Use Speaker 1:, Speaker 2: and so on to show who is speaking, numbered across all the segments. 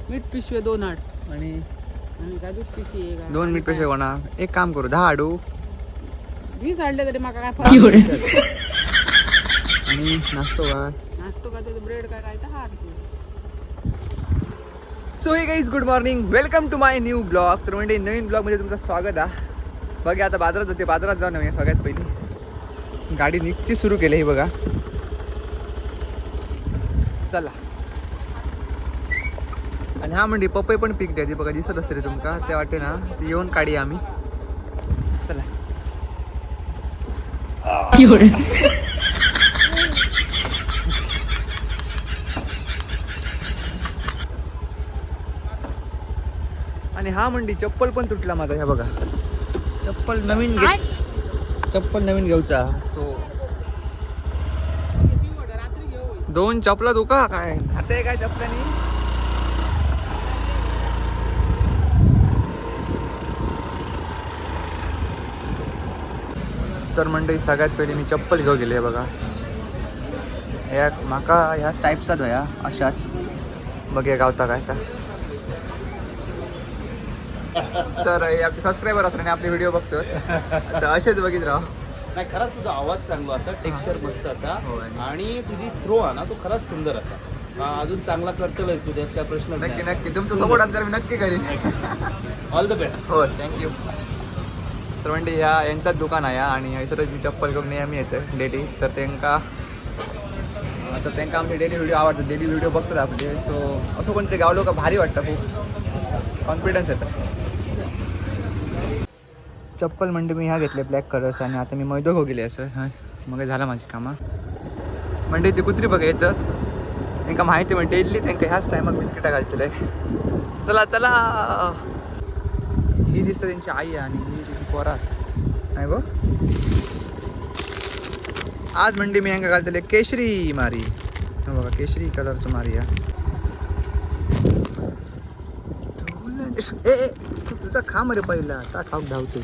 Speaker 1: मीठ पिशवे 2 आठ
Speaker 2: आणि
Speaker 1: काय दूध पिशवी
Speaker 2: 2 मीठ पिशवे कोणा एक काम करू 10 आडू
Speaker 1: 20 आणले तरी माका काय फरक
Speaker 2: आणि नाश्तो
Speaker 1: का ब्रेड काय तर हार
Speaker 2: so hey guys good morning welcome to my new blog. तर म्हणजे नवीन ब्लॉग मध्ये तुमचं स्वागत आहे. बघा आता बाजारात होते, बाजारात जाऊन मी सगळ्यात पहिली गाडी निघती सुरू केली ही बघा. चला आणि हा म्हणजे पपई पण पीक द्यायची बघा, दिसत असते रे तुमका ते वाटते ना, ती येऊन काढी आम्ही. चला आणि हा मंडी चप्पल पण तुटला माझा. ह्या बघा चप्पल नवीन घेऊचा. सो 2 चपला तू का काय आता काय चपल्यानी. तर मंडळी सगळ्यात पहिले मी चप्पल घेऊ गेले बघा. ह्या माका ह्याच टाईपचाच वया अशाच बघूया गावता काय का. तर हे आपले सबस्क्रायबर असतात आणि आपले व्हिडिओ बघतो तर असेच बघित राहा.
Speaker 3: नाही खरंच तुझा आवाज चांगला असा, टेक्स्चर मस्त असा आणि तुझी थ्रो आहे ना तो खरंच सुंदर असा. अजून चांगला करतोय तू, त्यात काय प्रश्न
Speaker 2: नक्की नक्की तुमचा सपोर्ट असल्यावर मी नक्की करीन.
Speaker 3: All the best.
Speaker 2: हो थँक्यू. तर म्हणजे यांचाच दुकान आहे आणि हैसरच मी चप्पल घेऊन नेहमी येते डेली. तर त्यांना आमचे डेली व्हिडिओ आवडतात, डेली व्हिडिओ बघतात आपले. सो असं कोणतरी गावलो का भारी वाटतं, खूप कॉन्फिडन्स येतं. चप्पल म्हणजे मी ह्या घेतले ब्लॅक कलर्स आणि आता मी मैदो घेऊ गेले असं. हां मग झालं माझी कामं. म्हणजे ती कुत्री बघा येतात, त्यांना माहिती म्हणजे डेली त्यांना ह्याच टायमात बिस्किटा घालतले. चला चला ही दिसतं त्यांची आई आणि ही तिची पोरा असतात नाही गो. आज म्हणजे मी ह्यांका घालतले केशरी मारी. बघा केशरी कलरचं मारी. ए तुझा खा मरे पहिला, आता खाऊ धावतो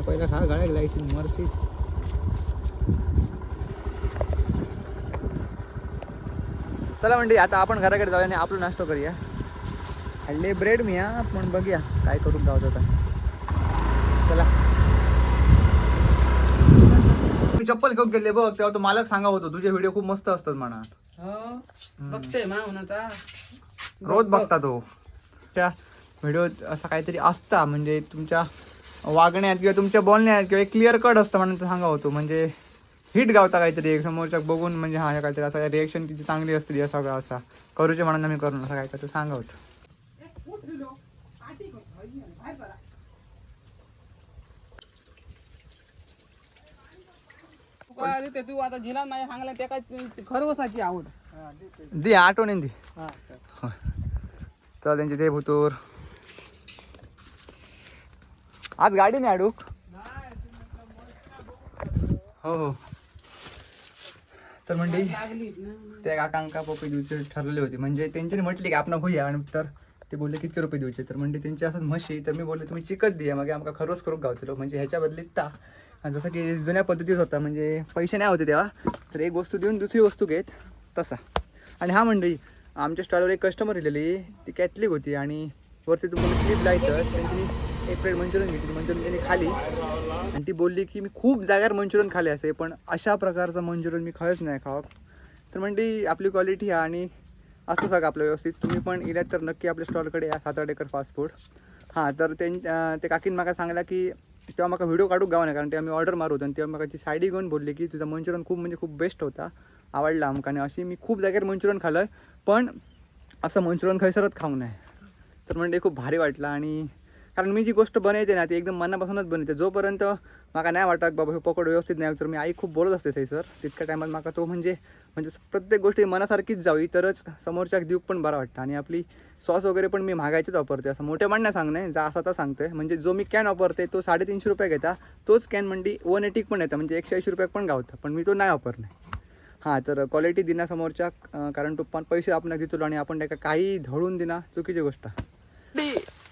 Speaker 2: पहिला खा गाड्या लायची मरशी. चला म्हणजे आता आपण घराकडे जाऊया आणि आपलं नाश्ता करूया. हल्ले ब्रेड मी पण बघूया काय करून जाऊ आता. चला मी चप्पल घेऊन गेले बघ, तेव्हा तो मालक सांगा होतो तुझे व्हिडिओ खूप मस्त असतात म्हणा.
Speaker 1: बघते माहुनाचा
Speaker 2: रोज बघता तो त्या व्हिडिओ असा काहीतरी असता म्हणजे तुमच्या वागण्यात किंवा तुमच्या बोलण्यात किंवा एक क्लिअर कट असतं म्हणून तो सांगा होतो. म्हणजे हिट गावता काहीतरी एक समोरच्या बघून म्हणजे हा काहीतरी असं रिएक्शन तिची चांगली असते सगळं असा करूचे म्हणून आम्ही करून असं काय काय सांगा होतं.
Speaker 1: तू आता जिला नाही सांगला त्या काय खरवसाची आवड
Speaker 2: दे आठवण दे. चल त्यांची ते भुतूर आज गाडी नाही अडूक. हो हो. तर म्हणजे त्या काकांका पपई द्यायचे ठरलेले होते. म्हणजे त्यांच्याने म्हटले की आपण होऊया आणि तर ते बोलले किती रुपये द्यायचे. तर म्हणजे त्यांची असं म्हशी. तर मी बोलले तुम्ही चिकत द्या मग आमका खरवस करून गावतलो. म्हणजे ह्याच्या बदलीत ता जसं की जुन्या पद्धतीत होता म्हणजे पैसे नाही होते तेव्हा, तर एक वस्तू देऊन दुसरी वस्तू घेत तसा. आणि हा मंडळी आमच्या स्टॉलवर एक कस्टमर दिलेली, ती कॅथलिक होती आणि वरती तुम्हाला क्लिप लायचं त्यांची एक प्लेट मंचुरियन घेतली. मंचुरियन त्यांनी खाली आणि ती बोलली की मी खूप जागेवर मंचुरियन खाले असे पण अशा प्रकारचं मंचुरियन मी खायच नाही खावं. तर म्हणजे आपली क्वालिटी आहे आणि असं सगळं आपलं व्यवस्थित. तुम्ही पण इल्यात तर नक्की आपल्या स्टॉलकडे या, 7 एकर फास्ट फूड. हां तर ते काकीन मला सांगला की तेव्हा मला व्हिडिओ काढू गाव नाही, कारण ते आम्ही ऑर्डर मारू होतो आणि तेव्हा मला ती सायडी घेऊन बोलली की तुझा मंचुरियन खूप म्हणजे खूप बेस्ट होता, आवडला आमका. आणि अशी मी खूप जागेवर मंचुरियन खाल्लं पण असं मंचुरियन खैसरच खाऊ नये. तर म्हणजे खूप भारी वाटलं. आणि कारण मी जी गोष्ट बनवते ना ती एकदम मनापासूनच बनवते. जोपर्यंत मला नाही वाटत बाबा हे पकड व्यवस्थित नाही तर मी आई खूप बोलत असते ते सर तितक्या टायमात मला तो म्हणजे प्रत्येक गोष्टी मनासारखीच जावी तरच समोरच्या दिवक पण बरा वाटतं. आणि आपली सॉस वगैरे पण मी महागायचीच वापरते, असं मोठ्या म्हणण्या सांगणे जा असा तर सांगते. म्हणजे जो मी कॅन वापरते तो 350 रुपये घेता, तोच कॅन म्हणजे 180 पण येतं म्हणजे 180 रुपये पण गावतं, पण मी तो नाही वापरणे. हां तर क्वालिटी दिना समोरच्या, कारण तो पण पैसे आपण देतो आणि आपण त्या काही धडून दिना चुकीची गोष्ट.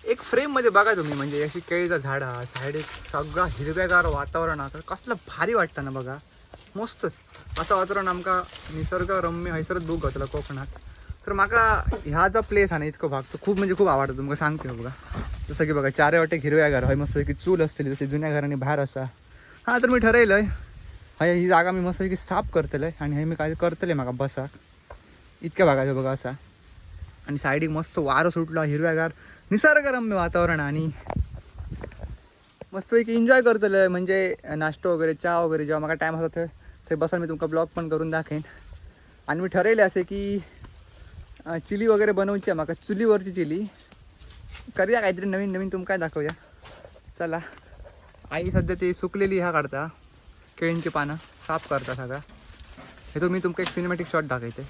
Speaker 2: एक फ्रेममध्ये बघा तुम्ही म्हणजे अशी केळीचं झाड साईड एक सगळं हिरव्यागार वातावरण तर कसलं भारी वाटतं ना बघा. मस्तच असं वातावरण आमका निसर्ग रम्य हैसरच बूक घातला कोकणात. तर म्हाका ह्या जो प्लेस आहे ना इतको भाग तो खूप म्हणजे खूप आवडतो. तुमका सांगते बघा जसं की बघा चारे वाटे हिरव्या घर हय मस्त की चूल असतली जशी जुन्या घराने बाहेर असा. हां तर मी ठरवलंय हय ही जागा मी मस्त की साफ करतले आणि हे मी काय करतले म्हाका बसाक इतक्या भागाचं बघा असा. आणि सायडीक मस्त वारं सुटला हिरव्यागार निसर्गरम्य वातावरण आणि मस्तपैकी एन्जॉय करतले. म्हणजे नाश्तो वगैरे चहा वगैरे जेव्हा मला टाईम असतो ते बसा मी तुमका ब्लॉग पण करून दाखवेन. आणि मी ठरवले असे की चिली वगैरे बनवूची आहे म्हाका चुलीवरची चिली करूया काहीतरी नवीन नवीन तुमका दाखवूया. चला आई सध्या ती सुकलेली ह्या काढता केळींची पानं साफ करता सगळा. हे तो मी तुमका एक सिनेमॅटिक शॉट दाखवते.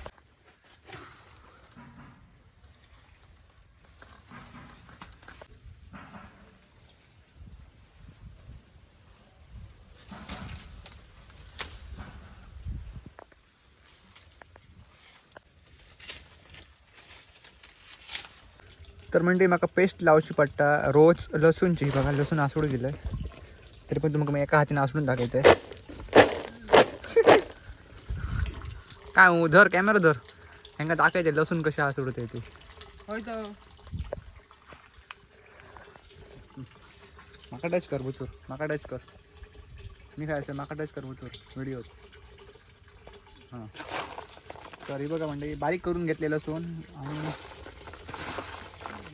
Speaker 2: तर म्हणजे म्हाका पेस्ट लावची पडटा रोज लसूणची. बघा लसूण आसडून दिलंय तरी पण तुमका मी एका हातीने आसडून दाखवते. काय धर कॅमेरा धर ह्यांका दाखवायचे लसूण कशी आसडते ती.
Speaker 1: होय तर
Speaker 2: माका टच कर बुचूर माका टच कर मी काय माका टच कर बुचूर व्हिडिओ. हां तर हे बघा म्हणजे बारीक करून घेतले लसूण. आणि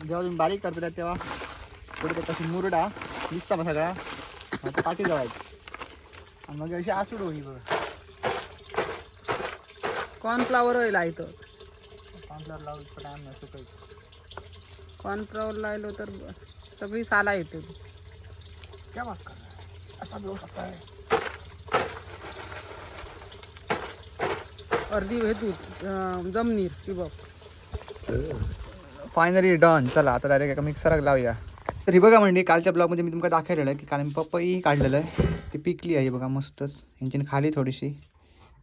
Speaker 2: जेव्हा तुम्ही बारीक करता तेव्हा थोडं कशी मुरडा दिसता मग सगळा आता पाठी जवायचं आणि मग अशी आसुड ही बघा.
Speaker 1: कॉर्नफ्लावर लायतो.
Speaker 2: कॉर्नफ्लॉवर लावून टाइम नाही सुकायचं.
Speaker 1: कॉर्नफ्लावर लायलो तर सगळी साला येते.
Speaker 2: क्या बात कर रहा है ऐसा भी हो सकता है.
Speaker 1: अर्धी हेतू जमनीर की बघ.
Speaker 2: Finally done. चला आता डायरेक्ट एका मिक्सराक लावूया. तर ही बघा म्हणजे कालच्या ब्लॉगमध्ये मी तुमका दाखवलेलं आहे की काल मी पपई काढलेलं आहे ती पिकली आहे बघा मस्तच. ह्यांची खाली थोडीशी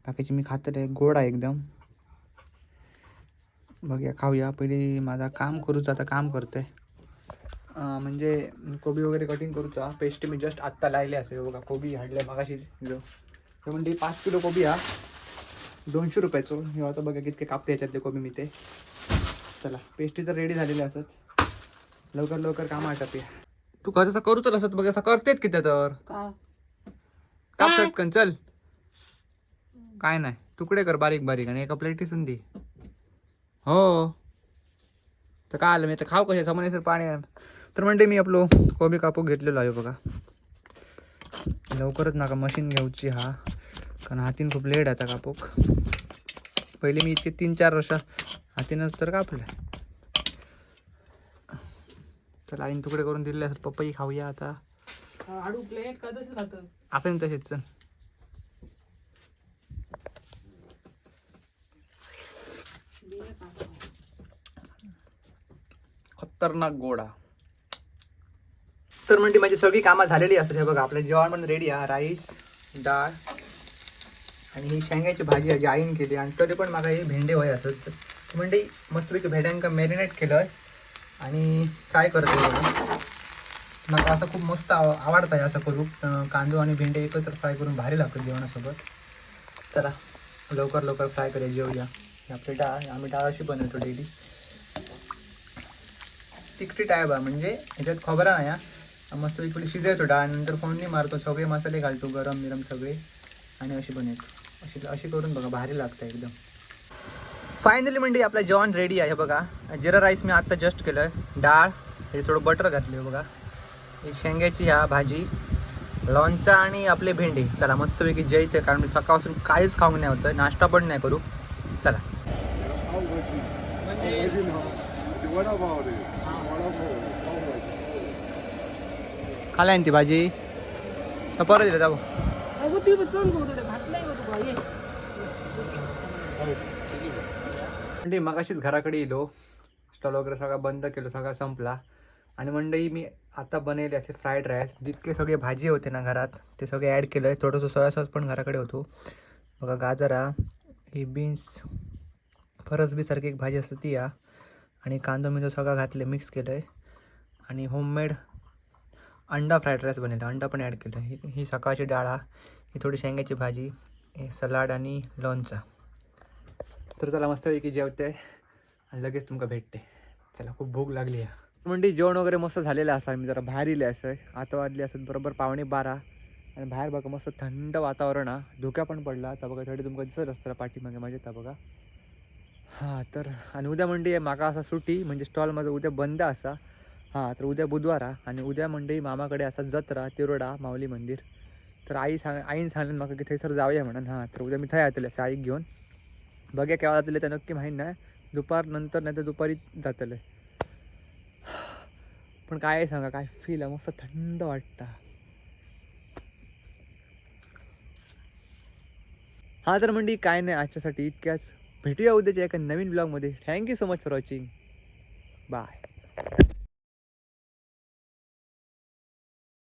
Speaker 2: बाकीची मी खातले आहे. गोड आहे एकदम. बघूया खाऊया. पहिली माझा काम करूचा आता काम करते म्हणजे कोबी वगैरे कटिंग करूचा. पेस्ट मी जस्ट आत्ता लायले असे बघा. कोबी हाडले मगाशीच जो म्हणजे 5 किलो कोबी हा 200 रुपयाचो. हे आता बघा कितके कापते याच्यातले कोबी मी ते. चला पेस्ट्री तर रेडी झालेली असत. लवकर लवकर काम आटपूया. तू कसं करूच असत बघ असं करतेत किती तर काप शटकन चल. काय नाही तुकडे कर बारीक बारीक आणि एका प्लेटीसून दे. हो तर काय आलं मी तर खाऊ कसे समोर पाणी. तर म्हणते मी आपलो कोबी कापूक घेतलेलो आहे बघा. लवकरच नका मशीन घेऊची हा कारण हातीन खूप लेट आता कापूक. पहिले मी इतके 3-4 वर्ष हातीनच तर कापलं. चला आईन तुकडे करून दिले असत. पपई खाऊया आता.
Speaker 1: हाडू प्लेट का तसं राहतं
Speaker 2: असं तसेच. चल खतरनाक गोडा. तर म्हणजे माझी सगळी कामं झालेली असतात. हे बघा आपलं जेवण पण रेडी आहे. राईस डाळ आणि ही शेंगाची भाजी आहे जी आईन केली. आणि तरी पण मला हे भेंडे वय असत म्हणजे मस्तपैकी भेंड्यांका मॅरिनेट केलं आहे आणि फ्राय करते बघा. मला असं खूप मस्त आवडतं आहे असं करू. कांदो आणि भेंडे एकत्र फ्राय करून भारी लागतं जेवणासोबत. चला लवकर लवकर फ्राय करूया जेवूया. आपली डाळ आम्ही डाळ अशी बनवतो डेली. तिखटी डाळ बा म्हणजे ह्याच्यात खोबरा नाही हा मस्त इकडे शिजायचो डाळ नंतर फोडणी मारतो सगळे मसाले घालतो गरम मिरम सगळे आणि अशी बनवतो. अशी करून बघा भारी लागतं एकदम. फायनली म्हणजे आपलं जेवण रेडी आहे बघा. जिरा राईस मी आत्ता जस्ट केलं आहे. डाळ हे थोडं बटर घातलं बघा. ही शेंग्याची ह्या भाजी लोणचा आणि आपले भेंडी. चला मस्तपैकी जेवते कारण मी सकाळपासून काहीच खाऊन नाही होतं. नाश्ता पण नाही करू. चला खाला ती भाजी तर परत येते जाऊ. म्हणजे मगाशीच घराकडे येलो. स्टॉल वगैरे सगळा बंद केलो सगळा संपला. आणि मंडई मी आता बनवले असे फ्राईड राईस. जितके सगळे भाजी होते ना घरात ते सगळे ॲड केलं आहे. थोडंसं सोया सॉस पण घराकडे होतो बघा. गाजरा ही बीन्स फरसबीसारखी एक भाजी असते ती या आणि कांदा मिरची सगळं घातले मिक्स केलं आहे. आणि होममेड अंडा फ्राईड राईस बनवला. अंडा पण ॲड केलं. ही सकाळची डाळ ही थोडी शेंगाची भाजी हे सलाड आणि लोणचा. तर चला मस्तपैकी जेवते आणि लगेच तुमका भेटते. चला खूप भूक लागली आहे. म्हणजे जेवण वगैरे मस्त झालेलं असा. मी जरा बाहेर इले असं. आता वाजले असत बरोबर 11:15 आणि बाहेर बघा मस्त थंड वातावरण हा. धुक्या पण पडला. आता बघा थोडी तुमका दिसत असतं पाठीमागे माझ्या. आता बघा हां. तर आणि उद्या म्हणजे माका असा सुट्टी म्हणजे स्टॉल माझं उद्या बंद असा. हां. तर उद्या बुधवार आणि उद्या म्हणजे मामाकडे असा जत्रा तिरोडा माऊली मंदिर. तर आईन सांगितलं मला की थंयसर जाऊया म्हणून. हां. तर उद्या मी थंय येतले आईक घेऊन. बघ्या केव्हा जातले तर नक्की माहीत नाही. दुपार नंतर नाही तर दुपारी जातले. पण काय सांगा काय फील आहे मस्त थंड वाटतं. हां. तर म्हणजे काय नाही आजच्यासाठी इतक्याच. भेटूया उद्याच्या एका नवीन ब्लॉगमध्ये. Thank you so much for watching. Bye.